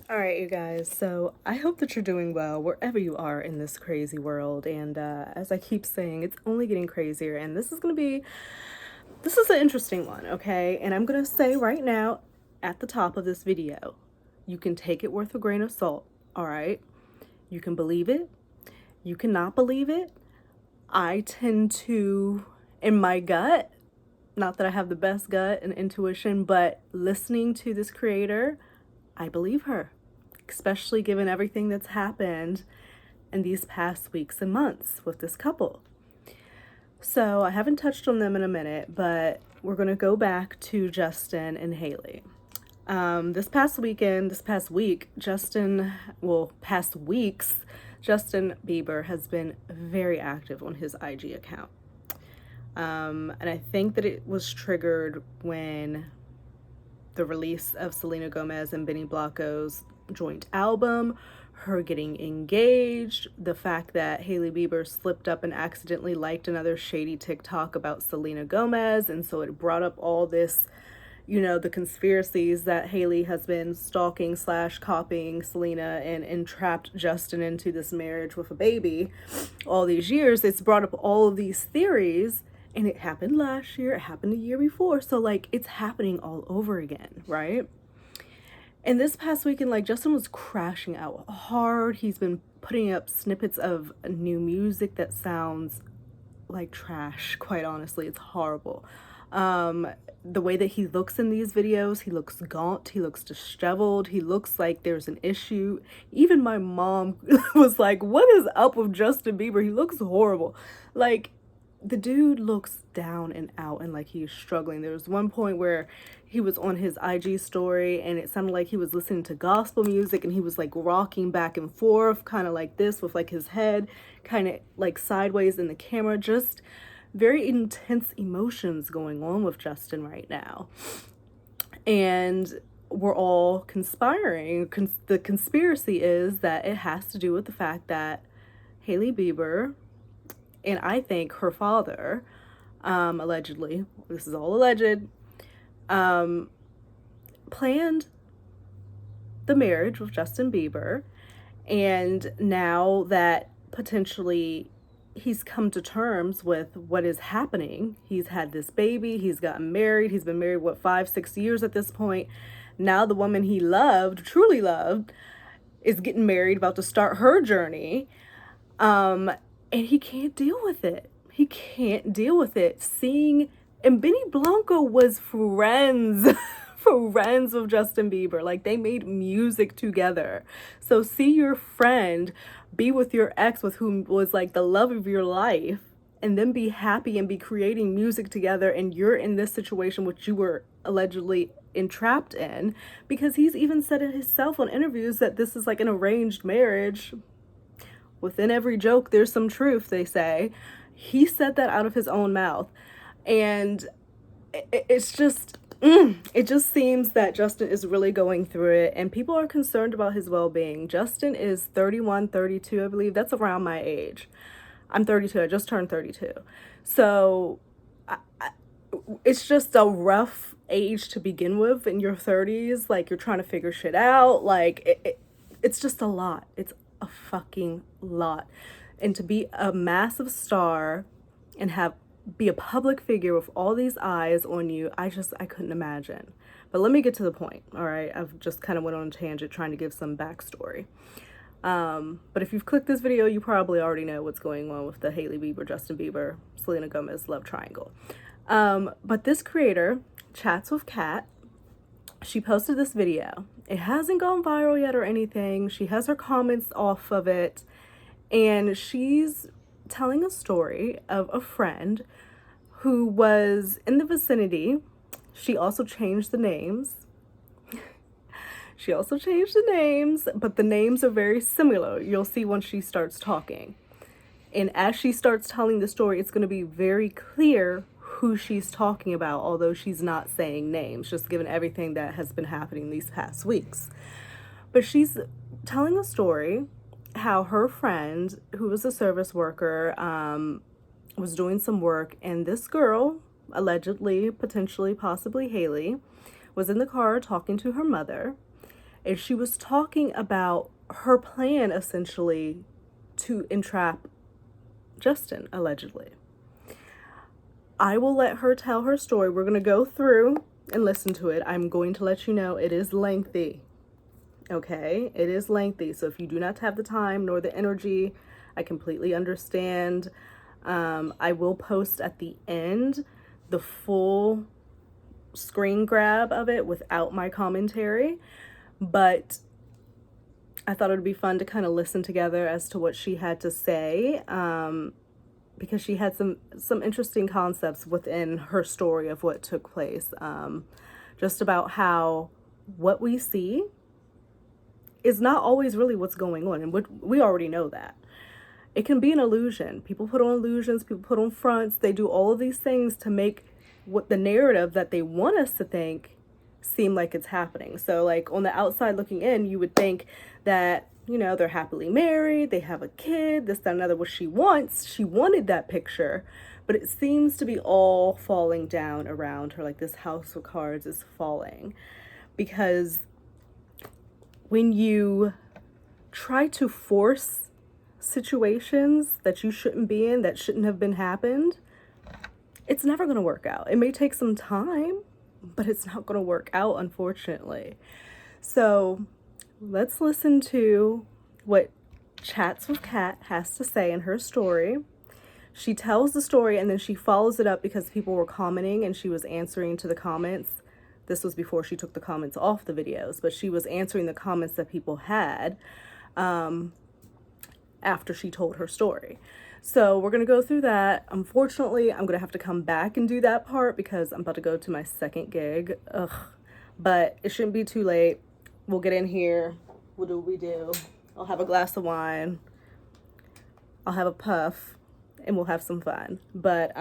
All right, you guys. So I hope that you're doing well wherever you are in this crazy world. And as I keep saying, it's only getting crazier. And this is an interesting one, okay? And I'm going to say right now at the top of this video, you can take it with a grain of salt, all right? You can believe it. You cannot believe it. I tend to, in my gut, not that I have the best gut and intuition, but listening to this creator, I believe her, especially given everything that's happened in these past weeks and months with this couple. So I haven't touched on them in a minute, but we're going to go back to Justin and Hailey. This past week, past weeks, Justin Bieber has been very active on his IG account. And I think that it was triggered when the release of Selena Gomez and Benny Blanco's joint album, her getting engaged, the fact that Hailey Bieber slipped up and accidentally liked another shady TikTok about Selena Gomez, and so it brought up all this, the conspiracies that Hailey has been stalking / copying Selena and entrapped Justin into this marriage with a baby all these years. It's brought up all of these theories, and it happened last year, it happened the year before, so it's happening all over again, right? And this past weekend, Justin was crashing out hard. He's been putting up snippets of new music that sounds like trash, quite honestly. It's horrible. The way that he looks in these videos, he looks gaunt, he looks disheveled, he looks like there's an issue. Even my mom was like, what is up with Justin Bieber? He looks horrible. The dude looks down and out and like he's struggling. There was one point where he was on his IG story and it sounded like he was listening to gospel music, and he was rocking back and forth, kind of like this, with his head kind of sideways in the camera. Just very intense emotions going on with Justin right now. And we're all conspiring. The conspiracy is that it has to do with the fact that Hailey Bieber, and I think her father, allegedly, this is all alleged, planned the marriage with Justin Bieber. And now that potentially he's come to terms with what is happening, he's had this baby, he's gotten married, he's been married, 5-6 years at this point. Now the woman he loved, truly loved, is getting married, about to start her journey. And he can't deal with it. He can't deal with it. And Benny Blanco was friends, friends with Justin Bieber. They made music together. So see your friend be with your ex, with whom was the love of your life, and then be happy and be creating music together, and you're in this situation which you were allegedly entrapped in, because he's even said it himself on interviews that this is an arranged marriage. Within every joke, there's some truth, they say. He said that out of his own mouth. And it's just, it just seems that Justin is really going through it. And people are concerned about his well-being. Justin is 31, 32, I believe. That's around my age. I'm 32. I just turned 32. So it's just a rough age to begin with in your 30s. You're trying to figure shit out. It's just a lot. It's a fucking lot. And to be a massive star and be a public figure with all these eyes on you, I couldn't imagine. But let me get to the point, all right? I've just kind of went on a tangent trying to give some backstory. But if you've clicked this video, you probably already know what's going on with the Hailey Bieber, Justin Bieber, Selena Gomez love triangle. But this creator, Chats with Kat, she posted this video. It hasn't gone viral yet or anything. She has her comments off of it, and she's telling a story of a friend who was in the vicinity. She also changed the names. But the names are very similar. You'll see once she starts talking. And as she starts telling the story, it's going to be very clear who she's talking about, although she's not saying names, just given everything that has been happening these past weeks. But she's telling a story how her friend, who was a service worker, was doing some work, and this girl, allegedly, potentially, possibly Hailey, was in the car talking to her mother, and she was talking about her plan essentially to entrap Justin, allegedly. I will let her tell her story. We're going to go through and listen to it. I'm going to let you know it is lengthy. Okay? It is lengthy. So if you do not have the time nor the energy, I completely understand. I will post at the end the full screen grab of it without my commentary. But I thought it would be fun to kind of listen together as to what she had to say. Because she had some interesting concepts within her story of what took place. Just about how what we see is not always really what's going on. And we already know that. It can be an illusion. People put on illusions, people put on fronts. They do all of these things to make what the narrative that they want us to think seem like it's happening. So like on the outside looking in, you would think that, you know, they're happily married, they have a kid, this, that, another, what she wants. She wanted that picture, but it seems to be all falling down around her. Like this house of cards is falling. Because when you try to force situations that you shouldn't be in, that shouldn't have been happened, it's never going to work out. It may take some time, but it's not going to work out, unfortunately. So let's listen to what Chats with Kat has to say in her story. She tells the story and then she follows it up because people were commenting and she was answering to the comments. This was before she took the comments off the videos, but she was answering the comments that people had after she told her story. So we're going to go through that. Unfortunately, I'm going to have to come back and do that part because I'm about to go to my second gig. Ugh. But it shouldn't be too late. We'll get in here. What do we do? I'll have a glass of wine. I'll have a puff. And we'll have some fun. But,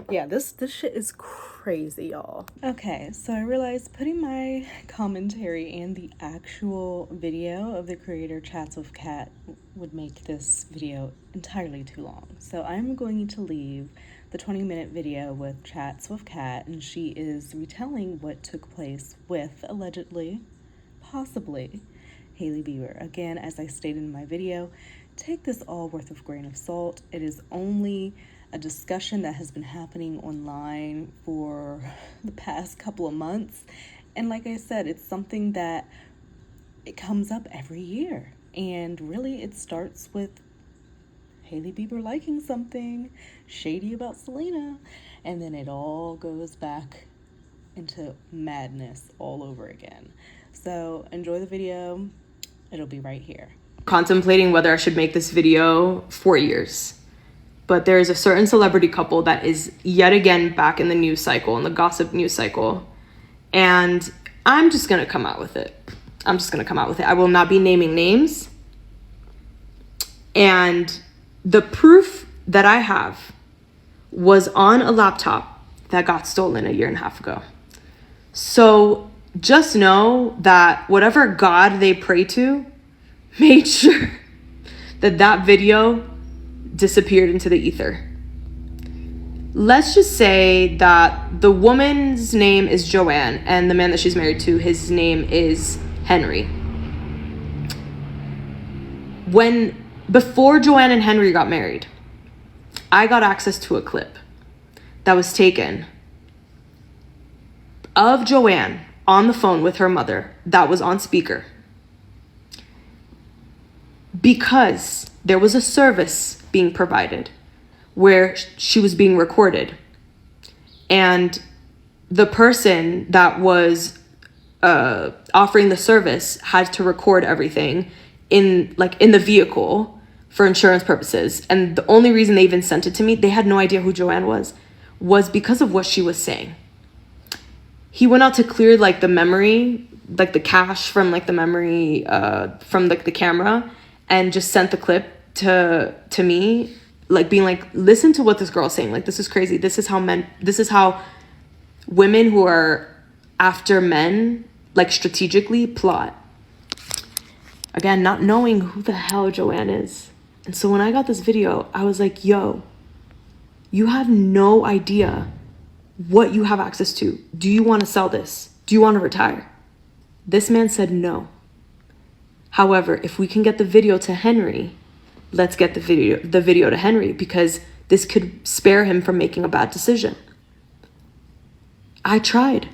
yeah, this shit is crazy, y'all. Okay, so I realized putting my commentary and the actual video of the creator Chats with Kat would make this video entirely too long. So I'm going to leave the 20-minute video with Chats with Kat, and she is retelling what took place with, allegedly, possibly, Hailey Bieber. Again, as I stated in my video, take this all with a grain of salt. It is only a discussion that has been happening online for the past couple of months. And like I said, it's something that it comes up every year. And really it starts with Hailey Bieber liking something shady about Selena. And then it all goes back into madness all over again. So enjoy the video. It'll be right here. Contemplating whether I should make this video for years. But there is a certain celebrity couple that is yet again back in the news cycle, in the gossip news cycle. And I'm just going to come out with it. I will not be naming names. And the proof that I have was on a laptop that got stolen a year and a half ago. So just know that whatever God they pray to made sure that that video disappeared into the ether. Let's just say that the woman's name is Joanne and the man that she's married to, his name is Henry. Before Joanne and Henry got married, I got access to a clip that was taken of Joanne on the phone with her mother that was on speaker. Because there was a service being provided where she was being recorded. And the person that was offering the service had to record everything in the vehicle for insurance purposes. And the only reason they even sent it to me, they had no idea who Joanne was because of what she was saying. He went out to clear the memory, the cache from the memory from the camera, and just sent the clip to me, being listen to what this girl's saying. This is crazy. This is how women who are after men, strategically plot. Again, not knowing who the hell Joanne is. And so when I got this video, I was like, yo, you have no idea what you have access to. Do you want to sell this? Do you want to retire? This man said no. However, if we can get the video to Henry, let's get the video to Henry, because this could spare him from making a bad decision. I tried.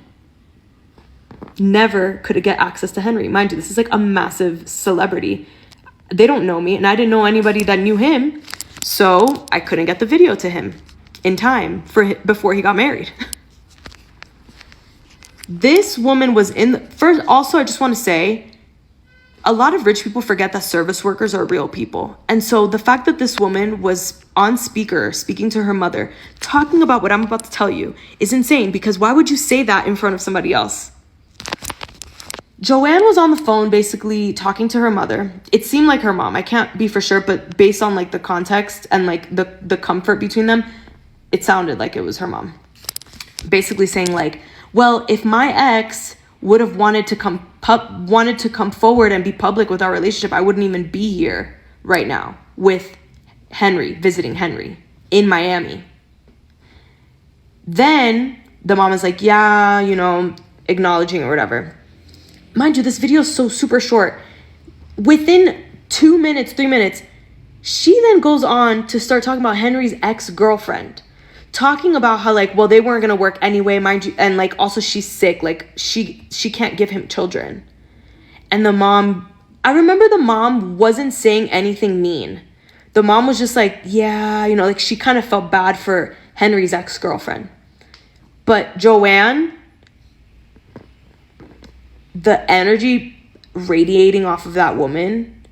Never could get access to Henry. Mind you, this is like a massive celebrity. They don't know me, and I didn't know anybody that knew him, so I couldn't get the video to him in time before he got married. This woman was first. Also, I just want to say, a lot of rich people forget that service workers are real people. And so the fact that this woman was on speaker, speaking to her mother, talking about what I'm about to tell you is insane, because why would you say that in front of somebody else? Joanne was on the phone basically talking to her mother. It seemed like her mom. I can't be for sure, but based on like the context and like the comfort between them, it sounded like it was her mom. Basically saying like, well, if my ex would have wanted to come forward and be public with our relationship, I wouldn't even be here right now with Henry, visiting Henry in Miami. Then the mom is like, yeah, acknowledging or whatever. Mind you, this video is so super short. Within 2 minutes, 3 minutes, she then goes on to start talking about Henry's ex-girlfriend. Talking about how like, well, they weren't going to work anyway, mind you. And like, also she's sick. Like she can't give him children. And I remember the mom wasn't saying anything mean. The mom was just like, yeah, like she kind of felt bad for Henry's ex-girlfriend. But Joanne, the energy radiating off of that woman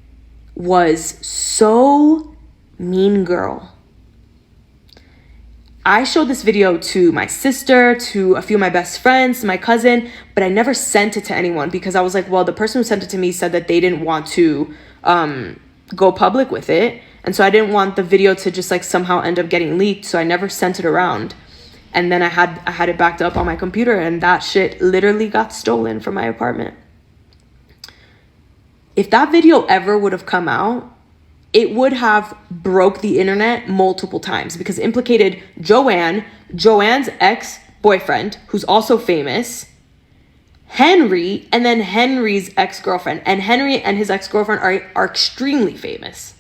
was so mean girl. I showed this video to my sister, to a few of my best friends, my cousin, but I never sent it to anyone because I was like, well, the person who sent it to me said that they didn't want to go public with it. And so I didn't want the video to just like somehow end up getting leaked. So I never sent it around. And then I had it backed up on my computer, and that shit literally got stolen from my apartment. If that video ever would have come out, it would have broke the internet multiple times because it implicated Joanne's ex-boyfriend, who's also famous, Henry, and then Henry's ex-girlfriend. And Henry and his ex-girlfriend are extremely famous.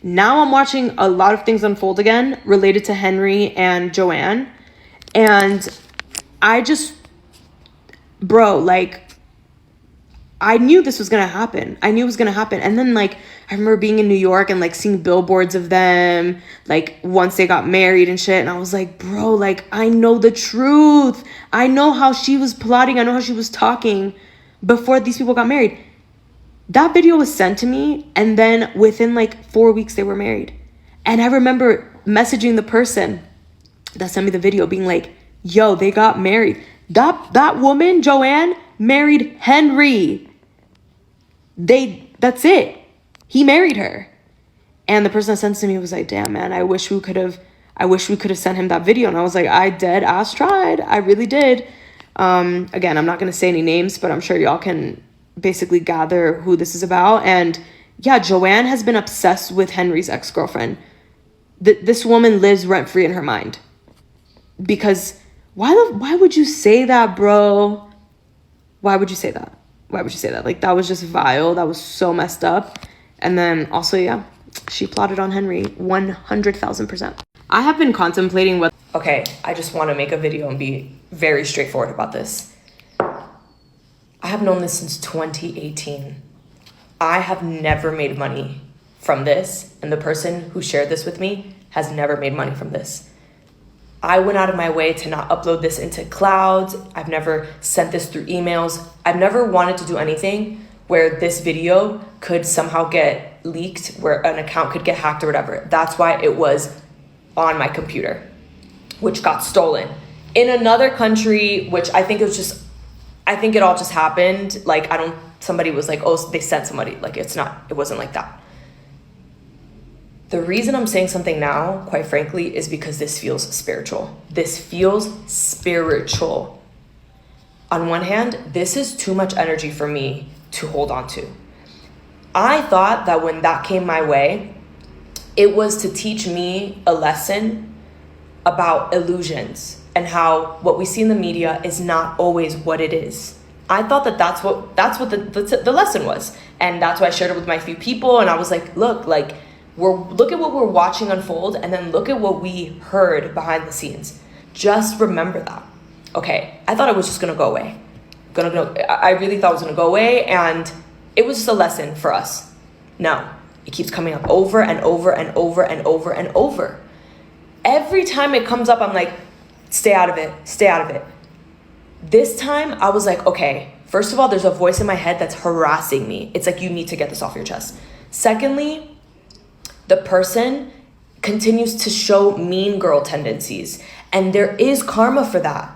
Now I'm watching a lot of things unfold again related to Henry and Joanne. And I just, I knew this was going to happen. I knew it was going to happen. And then I remember being in New York and seeing billboards of them, once they got married and shit. And I was like, bro, I know the truth. I know how she was plotting. I know how she was talking before these people got married. That video was sent to me, and then within 4 weeks they were married. And I remember messaging the person that sent me the video being like, yo, they got married. That woman, Joanne, married Henry. That's it. He married her. And the person that sent it to me was like, damn, man, I wish we could have sent him that video. And I was like, I dead ass tried. I really did. Again, I'm not going to say any names, but I'm sure y'all can basically gather who this is about. And yeah, Joanne has been obsessed with Henry's ex-girlfriend. This woman lives rent-free in her mind. Because why would you say that, bro? Why would you say that? Why would you say that? That was just vile. That was so messed up. And then also, yeah, she plotted on Henry 100,000%. I have been contemplating what... Okay, I just want to make a video and be very straightforward about this. I have known this since 2018. I have never made money from this, and the person who shared this with me has never made money from this. I went out of my way to not upload this into clouds. I've never sent this through emails. I've never wanted to do anything where this video could somehow get leaked, where an account could get hacked or whatever. That's why it was on my computer, which got stolen. In another country, which I think it all just happened. Somebody was like, oh, they sent somebody. It wasn't like that. The reason I'm saying something now, quite frankly, is because this feels spiritual. This feels spiritual. On one hand, this is too much energy for me to hold on to. I thought that when that came my way, it was to teach me a lesson about illusions and how what we see in the media is not always what it is. I thought that that's what the lesson was. And that's why I shared it with my few people. And I was like, look, like, look at what we're watching unfold, and then look at what we heard behind the scenes. Just remember that. Okay, I thought it was just gonna go away. I really thought it was gonna go away, and it was just a lesson for us. No, it keeps coming up over and over and over and over and over. Every time it comes up, I'm like, stay out of it, stay out of it. This time, I was like, okay, first of all, there's a voice in my head that's harassing me. It's like, you need to get this off your chest. Secondly, the person continues to show mean girl tendencies, and there is karma for that.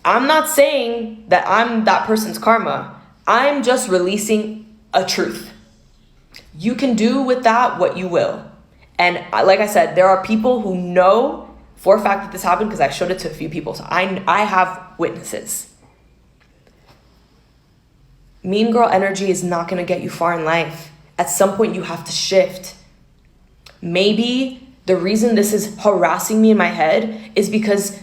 I'm not saying that I'm that person's karma. I'm just releasing a truth. You can do with that what you will. And like I said, there are people who know for a fact that this happened because I showed it to a few people. So I have witnesses. Mean girl energy is not going to get you far in life. At some point, you have to shift. Maybe the reason this is harassing me in my head is because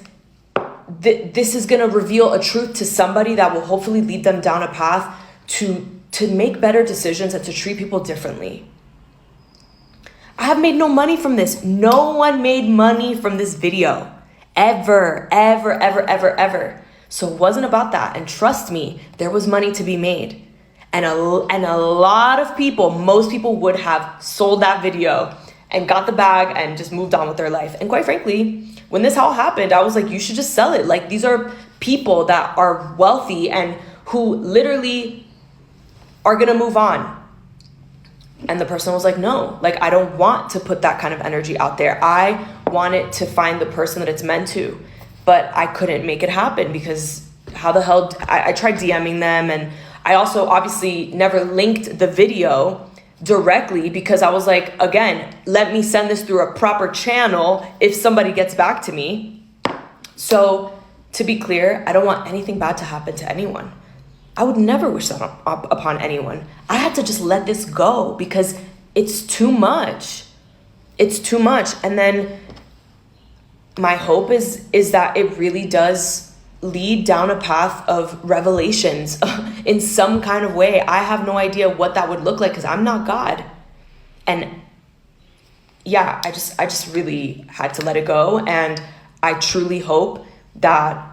this is going to reveal a truth to somebody that will hopefully lead them down a path to make better decisions and to treat people differently. I have made no money from this. No one made money from this video. Ever, ever, ever, ever, ever. So it wasn't about that. And trust me, there was money to be made. And a lot of people, most people would have sold that video and got the bag and just moved on with their life. And quite frankly, when this all happened, I was like, you should just sell it. Like, these are people that are wealthy and who literally are gonna move on. And the person was like, no, like, I don't want to put that kind of energy out there. I wanted to find the person that it's meant to, but I couldn't make it happen because how the hell, I tried DMing them, and I also obviously never linked the video directly because I was like, again, let me send this through a proper channel if somebody gets back to me. So to be clear, I don't want anything bad to happen to anyone. I would never wish that upon anyone. I had to just let this go because it's too much. It's too much. And then my hope is that it really does lead down a path of revelations in some kind of way. I have no idea what that would look like because I'm not God. And yeah, I just really had to let it go. And I truly hope that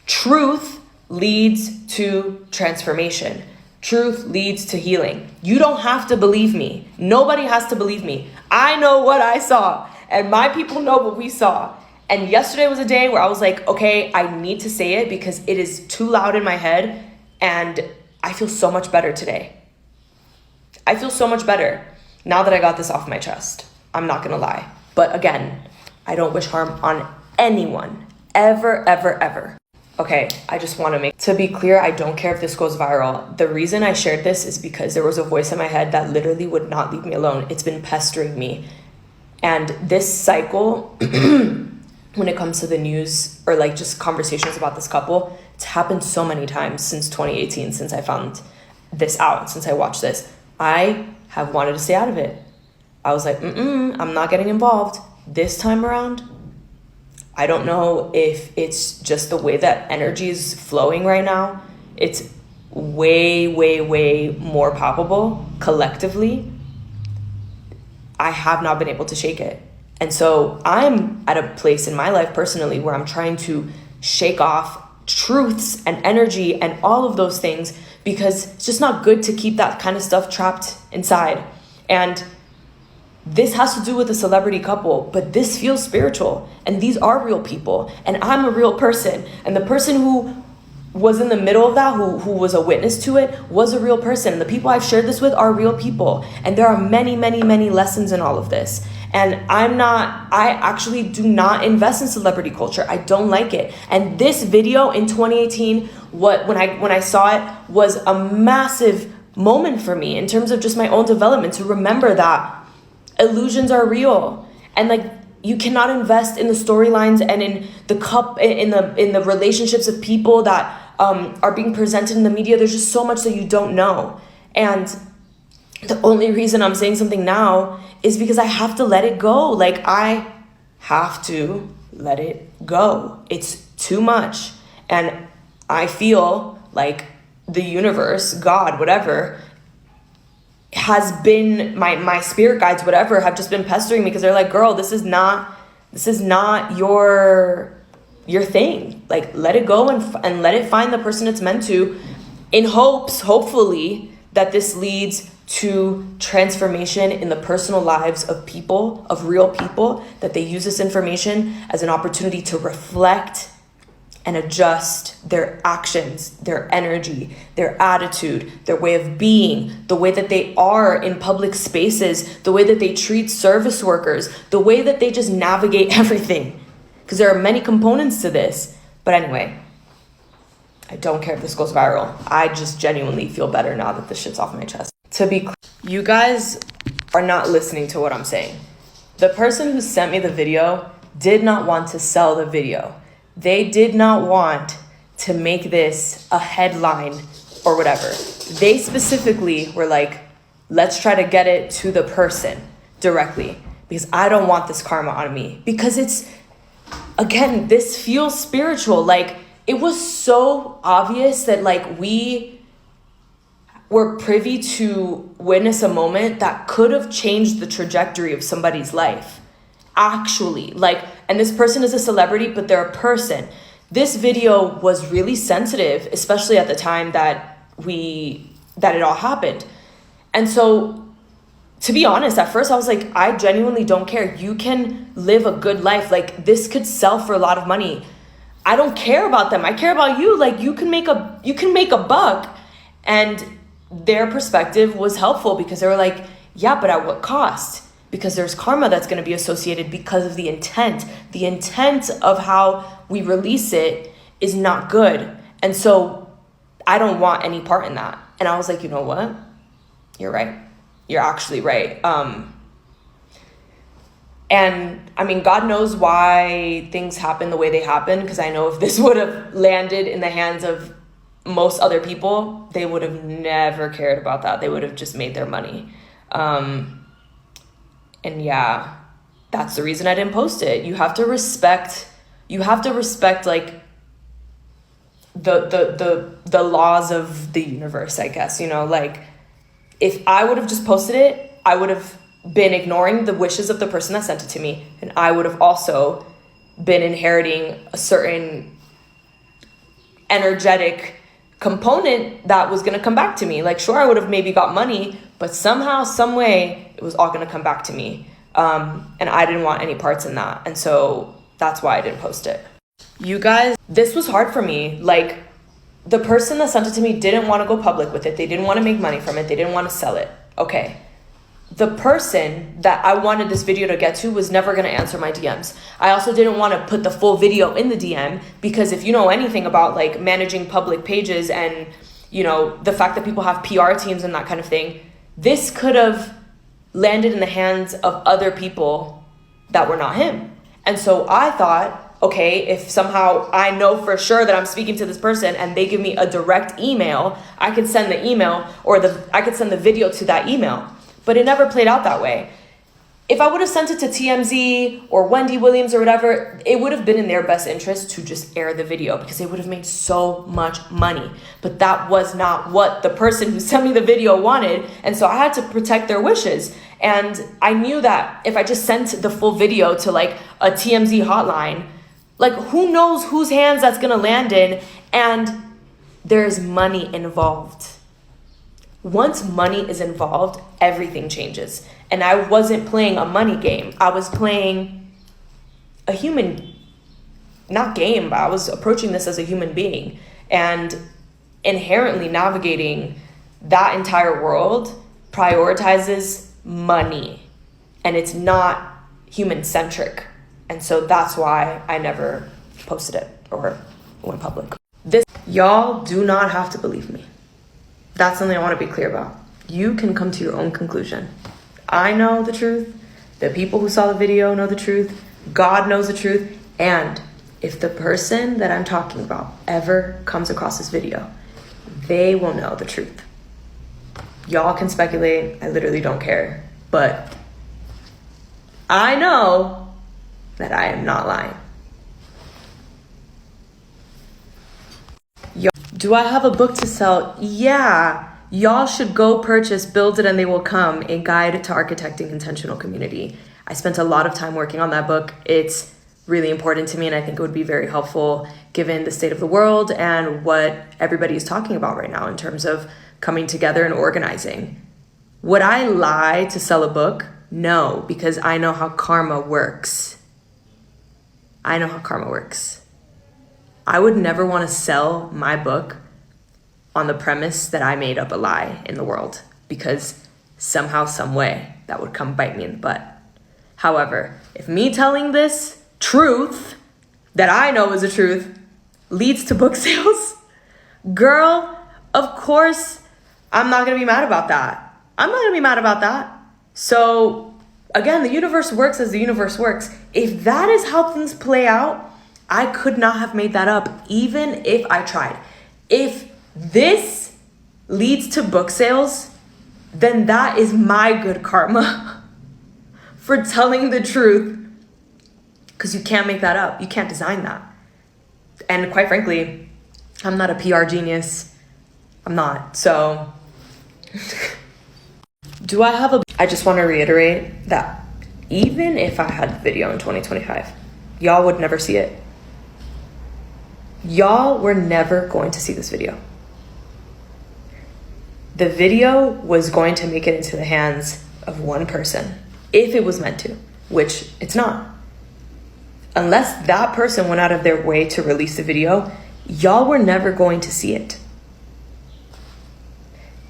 truth leads to transformation. Truth leads to healing. You don't have to believe me. Nobody has to believe me. I know what I saw, and my people know what we saw. And yesterday was a day where I was like, okay, I need to say it because it is too loud in my head, and I feel so much better today. I feel so much better now that I got this off my chest. I'm not gonna lie. But again, I don't wish harm on anyone. Ever, ever, ever. Okay, I just want to be clear, I don't care if this goes viral. The reason I shared this is because there was a voice in my head that literally would not leave me alone. It's been pestering me. And this cycle, when it comes to the news or like just conversations about this couple, it's happened so many times since 2018, since I found this out, since I watched this. I have wanted to stay out of it. I was like, I'm not getting involved. This time around, I don't know if it's just the way that energy is flowing right now. It's way, way, way more palpable collectively. I have not been able to shake it. And so I'm at a place in my life personally where I'm trying to shake off truths and energy and all of those things because it's just not good to keep that kind of stuff trapped inside. And this has to do with a celebrity couple, but this feels spiritual, and these are real people, and I'm a real person, and the person who was in the middle of that, who was a witness to it, was a real person. The people I've shared this with are real people, and there are many, many, many lessons in all of this. And I actually do not invest in celebrity culture. I don't like it. And this video in 2018, when I saw it, was a massive moment for me in terms of just my own development, to remember that illusions are real, and like, you cannot invest in the storylines and in the relationships of people that are being presented in the media. There's just so much that you don't know. And the only reason I'm saying something now is because I have to let it go. Like, I have to let it go. It's too much. And I feel like the universe, God, whatever, has been, my spirit guides, whatever, have just been pestering me because they're like, girl, this is not your thing. Like, let it go and let it find the person it's meant to, in hopefully, that this leads to transformation in the personal lives of people, of real people, that they use this information as an opportunity to reflect and adjust their actions, their energy, their attitude, their way of being, the way that they are in public spaces, the way that they treat service workers, the way that they just navigate everything. Because there are many components to this. But anyway, I don't care if this goes viral. I just genuinely feel better now that this shit's off my chest. To be clear, you guys are not listening to what I'm saying. The person who sent me the video did not want to sell the video. They did not want to make this a headline or whatever. They specifically were like, let's try to get it to the person directly, because I don't want this karma on me. Because it's, again, this feels spiritual. Like, it was so obvious that, like, we were privy to witness a moment that could have changed the trajectory of somebody's life. Actually, like, and this person is a celebrity, but they're a person. This video was really sensitive, especially at the time that it all happened. And so, to be honest, at first I was like, I genuinely don't care. You can live a good life. Like, this could sell for a lot of money. I don't care about them. I care about you. Like, you can make a buck. And their perspective was helpful because they were like, yeah, but at what cost? Because there's karma that's going to be associated because of the intent. The intent of how we release it is not good. And so I don't want any part in that. And I was like, you know what? You're right. You're actually right. And I mean, God knows why things happen the way they happen. Because I know if this would have landed in the hands of most other people, they would have never cared about that. They would have just made their money. And yeah, that's the reason I didn't post it. You have to respect like the laws of the universe, I guess, you know, like, if I would have just posted it, I would have been ignoring the wishes of the person that sent it to me. And I would have also been inheriting a certain energetic component that was going to come back to me. Like, sure, I would have maybe got money, but somehow, some way, it was all going to come back to me. And I didn't want any parts in that. And so that's why I didn't post it. You guys, this was hard for me. Like, the person that sent it to me didn't want to go public with it. They didn't want to make money from it. They didn't want to sell it. Okay. The person that I wanted this video to get to was never going to answer my DMs. I also didn't want to put the full video in the DM, because if you know anything about, like, managing public pages and, you know, the fact that people have PR teams and that kind of thing, this could have landed in the hands of other people that were not him. And so I thought, okay, if somehow I know for sure that I'm speaking to this person and they give me a direct email, I could send the email, or I could send the video to that email. But it never played out that way. If I would have sent it to TMZ or Wendy Williams or whatever, it would have been in their best interest to just air the video, because they would have made so much money. But that was not what the person who sent me the video wanted. And so I had to protect their wishes. And I knew that if I just sent the full video to, like, a TMZ hotline, like, who knows whose hands that's going to land in, and there's money involved. Once money is involved, everything changes. And I wasn't playing a money game. I was playing a human, not game, but I was approaching this as a human being. And inherently navigating that entire world prioritizes money. And it's not human-centric. And so that's why I never posted it or went public. Y'all do not have to believe me. That's something I want to be clear about. You can come to your own conclusion. I know the truth. The people who saw the video know the truth. God knows the truth. And if the person that I'm talking about ever comes across this video, they will know the truth. Y'all can speculate. I literally don't care. But I know that I am not lying. Do I have a book to sell? Yeah. Y'all should go purchase Build It and They Will Come, A Guide to Architecting Intentional Community. I spent a lot of time working on that book. It's really important to me, and I think it would be very helpful given the state of the world and what everybody is talking about right now in terms of coming together and organizing. Would I lie to sell a book? No, because I know how karma works. I know how karma works. I would never want to sell my book on the premise that I made up a lie in the world, because somehow, some way, that would come bite me in the butt. However, if me telling this truth that I know is the truth leads to book sales, girl, of course, I'm not going to be mad about that. I'm not going to be mad about that. So again, the universe works as the universe works. If that is how things play out, I could not have made that up, even if I tried. If this leads to book sales, then that is my good karma for telling the truth, because you can't make that up. You can't design that. And quite frankly, I'm not a PR genius. I'm not. So do I have a... I just want to reiterate that even if I had the video in 2025, y'all would never see it. Y'all were never going to see this video. The video was going to make it into the hands of one person, if it was meant to, which it's not. Unless that person went out of their way to release the video, y'all were never going to see it.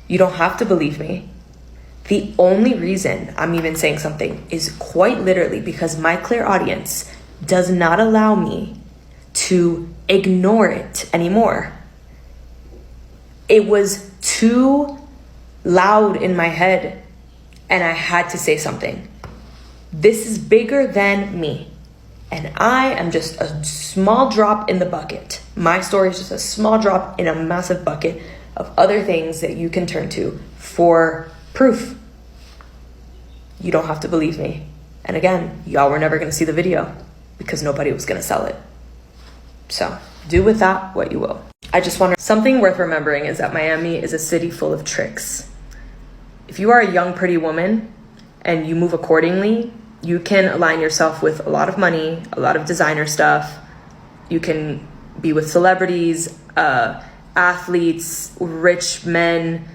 You don't have to believe me. The only reason I'm even saying something is quite literally because my clear audience does not allow me to ignore it anymore. It was too loud in my head and I had to say something. This is bigger than me, and I am just a small drop in the bucket. My story is just a small drop in a massive bucket of other things that you can turn to for proof. You don't have to believe me. And again, y'all were never going to see the video because nobody was going to sell it. So do with that what you will. I just want to... Something worth remembering is that Miami is a city full of tricks. If you are a young, pretty woman and you move accordingly, you can align yourself with a lot of money, a lot of designer stuff. You can be with celebrities, athletes, rich men.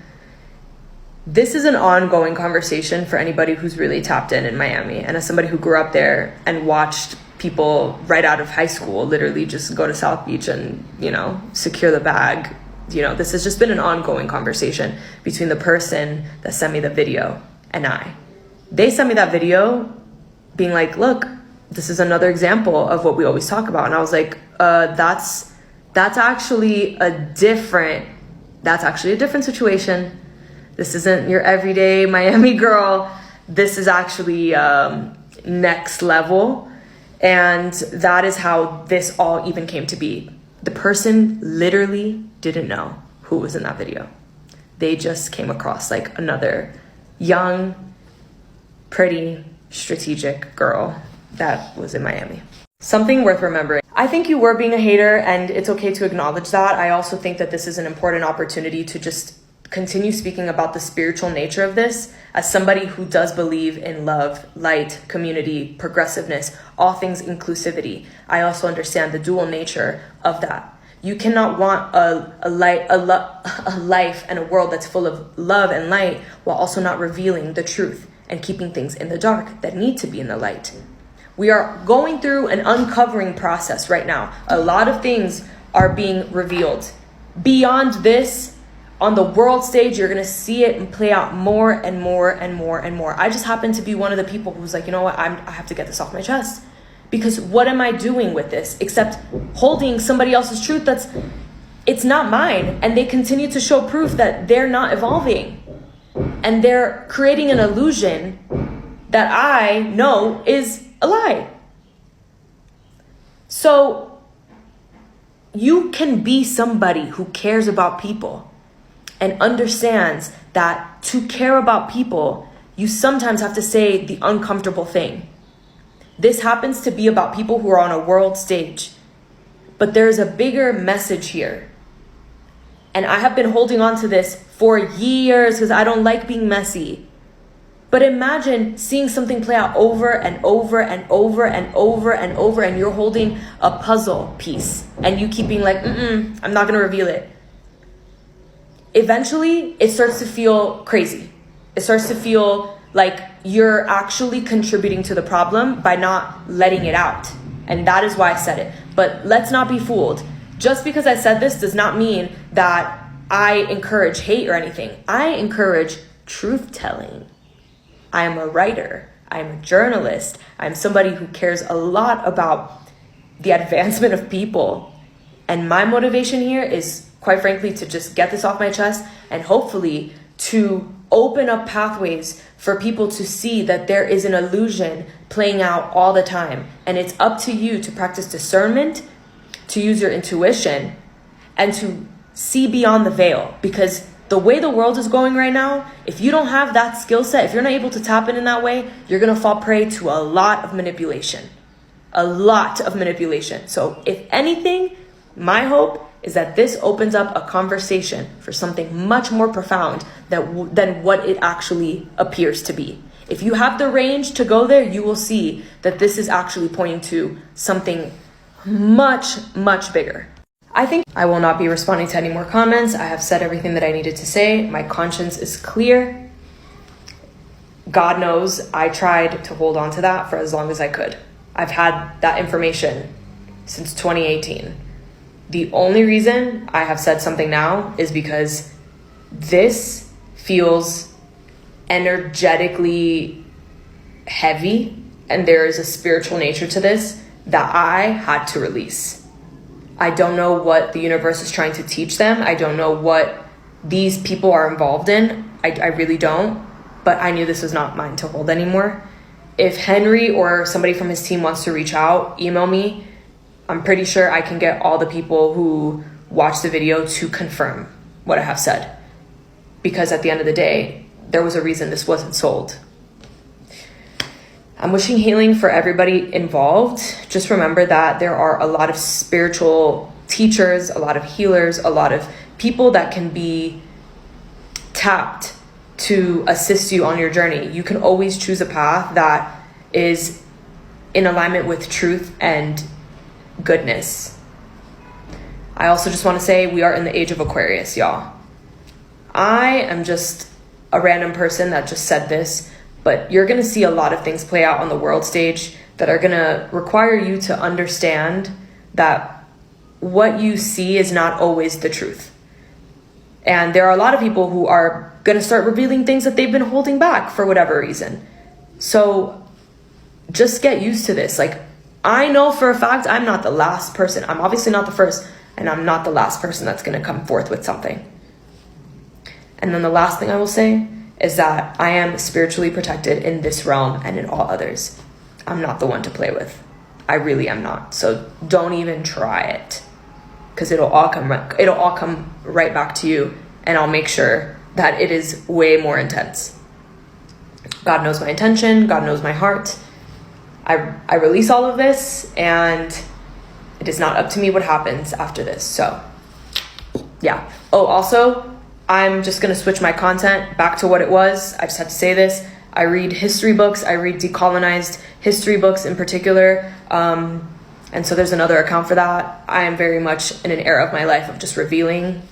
This is an ongoing conversation for anybody who's really tapped in Miami. And as somebody who grew up there and watched people right out of high school literally just go to South Beach and, secure the bag, this has just been an ongoing conversation between the person that sent me the video and I. They sent me that video being like, look, this is another example of what we always talk about. And I was like, that's actually a different situation. This isn't your everyday Miami girl. This is actually next level. And that is how this all even came to be. The person literally didn't know who was in that video. They just came across like another young, pretty, strategic girl that was in Miami. Something worth remembering. I think you were being a hater, and it's okay to acknowledge that. I also think that this is an important opportunity to just continue speaking about the spiritual nature of this as somebody who does believe in love, light, community, progressiveness, all things inclusivity. I also understand the dual nature of that. You cannot want a life and a world that's full of love and light while also not revealing the truth and keeping things in the dark that need to be in the light. We are going through an uncovering process right now. A lot of things are being revealed. Beyond this, on the world stage, you're going to see it and play out more and more and more and more. I just happen to be one of the people who's like, you know what, I have to get this off my chest. Because what am I doing with this except holding somebody else's truth it's not mine. And they continue to show proof that they're not evolving. And they're creating an illusion that I know is a lie. So you can be somebody who cares about people and understands that to care about people, you sometimes have to say the uncomfortable thing. This happens to be about people who are on a world stage, but there's a bigger message here. And I have been holding on to this for years because I don't like being messy. But imagine seeing something play out over and over and over and over and over, and you're holding a puzzle piece and you keep being like, I'm not going to reveal it. Eventually, it starts to feel crazy. It starts to feel like you're actually contributing to the problem by not letting it out. And that is why I said it. But let's not be fooled. Just because I said this does not mean that I encourage hate or anything. I encourage truth telling. I am a writer. I am a journalist. I'm somebody who cares a lot about the advancement of people. And my motivation here is, quite frankly, to just get this off my chest and hopefully to open up pathways for people to see that there is an illusion playing out all the time. And it's up to you to practice discernment, to use your intuition, and to see beyond the veil. Because the way the world is going right now, if you don't have that skill set, if you're not able to tap in that way, you're going to fall prey to a lot of manipulation. A lot of manipulation. So if anything, my hope is that this opens up a conversation for something much more profound than what it actually appears to be. If you have the range to go there, you will see that this is actually pointing to something much, much bigger. I think I will not be responding to any more comments. I have said everything that I needed to say. My conscience is clear. God knows I tried to hold on to that for as long as I could. I've had that information since 2018. The only reason I have said something now is because this feels energetically heavy, and there is a spiritual nature to this that I had to release. I don't know what the universe is trying to teach them. I don't know what these people are involved in. I really don't. But I knew this was not mine to hold anymore. If Henry or somebody from his team wants to reach out, email me. I'm pretty sure I can get all the people who watched the video to confirm what I have said. Because at the end of the day, there was a reason this wasn't sold. I'm wishing healing for everybody involved. Just remember that there are a lot of spiritual teachers, a lot of healers, a lot of people that can be tapped to assist you on your journey. You can always choose a path that is in alignment with truth and goodness. I also just want to say we are in the age of Aquarius, y'all. I am just a random person that just said this, but you're going to see a lot of things play out on the world stage that are going to require you to understand that what you see is not always the truth. And there are a lot of people who are going to start revealing things that they've been holding back for whatever reason. So just get used to this. Like, I know for a fact I'm not the last person. I'm obviously not the first, and I'm not the last person that's going to come forth with something. And then the last thing I will say is that I am spiritually protected in this realm and in all others. I'm not the one to play with. I really am not. So don't even try it, because it'll all come right back to you, and I'll make sure that it is way more intense. God knows my intention. God knows my heart. I release all of this, and it is not up to me what happens after this. So yeah. Oh, also, I'm just going to switch my content back to what it was. I just have to say this. I read history books. I read decolonized history books in particular. And so there's another account for that. I am very much in an era of my life of just revealing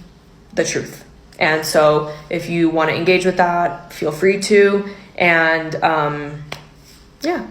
the truth. And so if you want to engage with that, feel free to. And yeah.